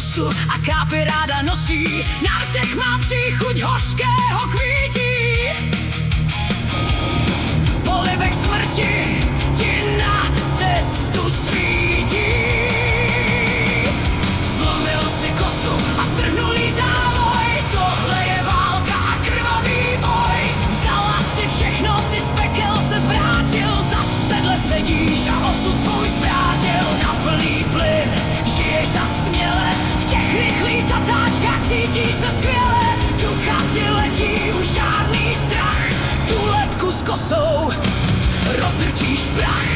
kosu a kápy ráda nosí. Na rtech má příchuť hořkého kvítí. Polibek smrti ti na cestu svítí. Zlomil si kosu a strhnul jí závoj. Tohle je válka a krvavý boj. Vzala si všechno, ty z pekel se zvrátil. Zas v sedle sedíš a osud svůj zvrátil. Na plný plyn žiješ zasměle. V těch rychlých zatáčkách cítíš se skvěle. Ducati letí, už žádný strach. Tu lebku s kosou rozdrčíš prach.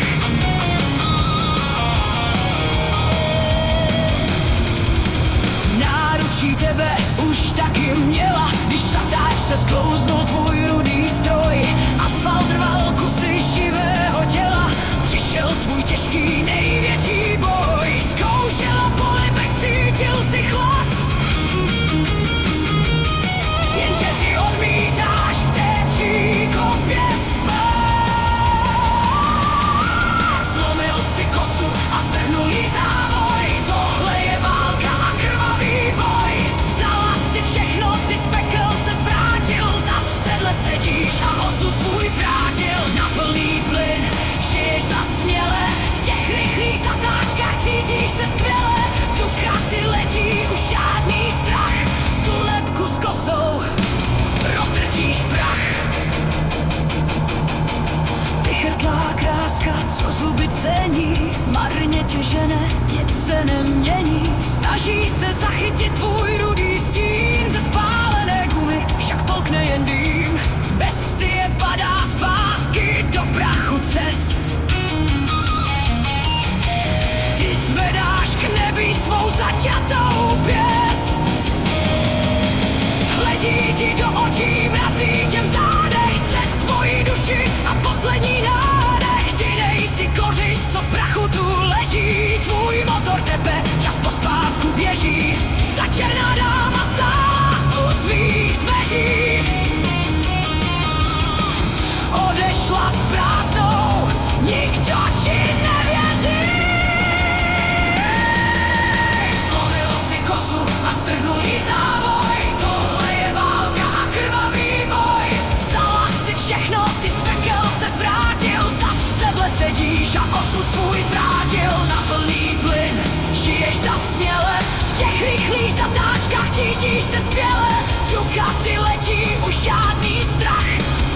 V náručí tebe už taky měla, když v zatáčce sklouznul tvůj rudý stroj. Asfalt rval kusy živého těla, přišel tvůj těžký největší boj. Zkoušela polibek, cítil si chlad, jenže ty odmítáš v té příkopě spát. Zlomil si kosu a strhnul jí závoj. Tohle je válka a krvavý boj. Vzala si všechno, ty z pekel se zvrátil. Zas v sedle sedíš a osud svůj zvrátil. Na plný plyn žiješ zasměle. V těch rychlých zatáčkách cítíš se skvěle. Ducati letí, už žádný strach. Tu lebku s kosou rozdrtíš prach. Vychrtlá kráska, co zuby cení, marně tě žene, nic se nemění. Snaží se zachytit tvůj rudý stín. Ze spálené gumy však polkne jen dým. Bestie padá zpátky do prachu cest. Ty zvedáš k nebi svou zaťatou pěst. Hledí ti do očí, mrazí tě v zádech. Chce tvoji duši a poslední nádech. Ty nejsi kořist, co v prachu tu leží. Tvůj motor tepe, čas pospátku běží. Ta černá dáma stála u tvých dveří. Odešla s prázdnou, nikdo ti nevěří. Zlomil si kosu a strhnul jí závoj. Tohle je válka a krvavý boj. Vzala si všechno, ty z pekel se zvrátil. Zas v sedle sedíš a osud svůj zvrátil. Na plný plyn žiješ zasměle. V těch rychlých zatáčkách cítíš se skvěle. Ducati letí, už žádný strach.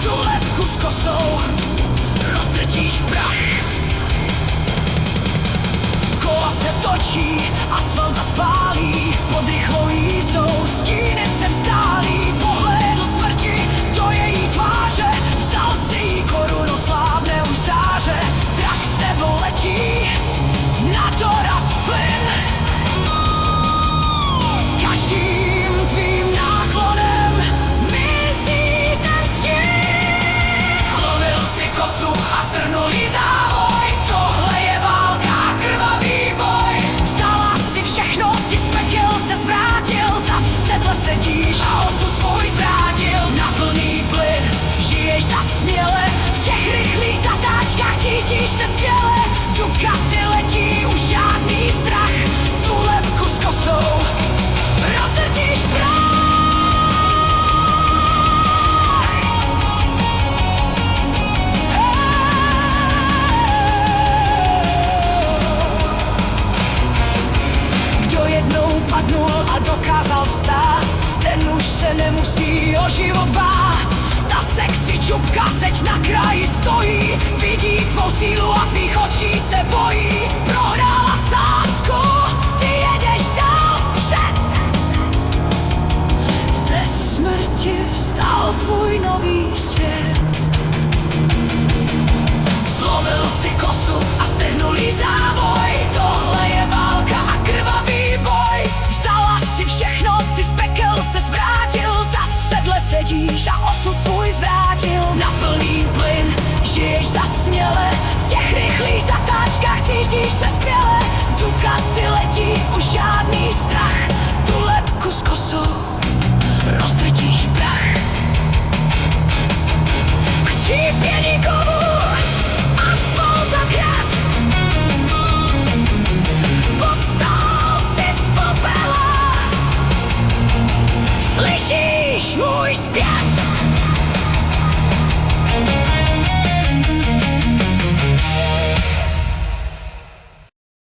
Tu lebku s kosou rozdrtíš prach. Kola se točí, asfalt zaspálí. Pod rychlou jízdou stíny se vzdálí. Pohlédl smrti do její tváře. Vzal si jí korunu, slábne už záře. Trak s tebou letí na doraz plyn. S každým tvým náklonem mizí ten stín. Zlomil si kosu a strhnul jí závoj. Tohle je válka a krvavý boj. Vzala si všechno, ty z pekel se zvrátil. Zas v sedle sedíš a osud svůj zvrátil. Na plný plyn žiješ zasměle. V těch rychlých zatáčkách cítíš se skvěle. Ducati letí, už žádný strach. Tu lebku s kosou rozdrtíš prach. Kdo jednou padnul a dokázal vstát, ten už se nemusí o život bát. Ta sexy čupka teď na kraji stojí. Vidí tvou sílu a tvých očí se bojí. Prohrála sázku, ty jedeš dál vpřed. Ze smrti vstal tvůj nový svět. Zlomil si kosu a strhnul jí závoj. Tohle je válka a krvavý boj. Vzala si všechno, ty z pekel se zvrátil. Zas v sedle sedíš a osud svůj zvrátil. Na plný plyn žiješ zasměle. V těch rychlých zatáčkách cítíš se skvěle. Ducati letí, už žádný strach.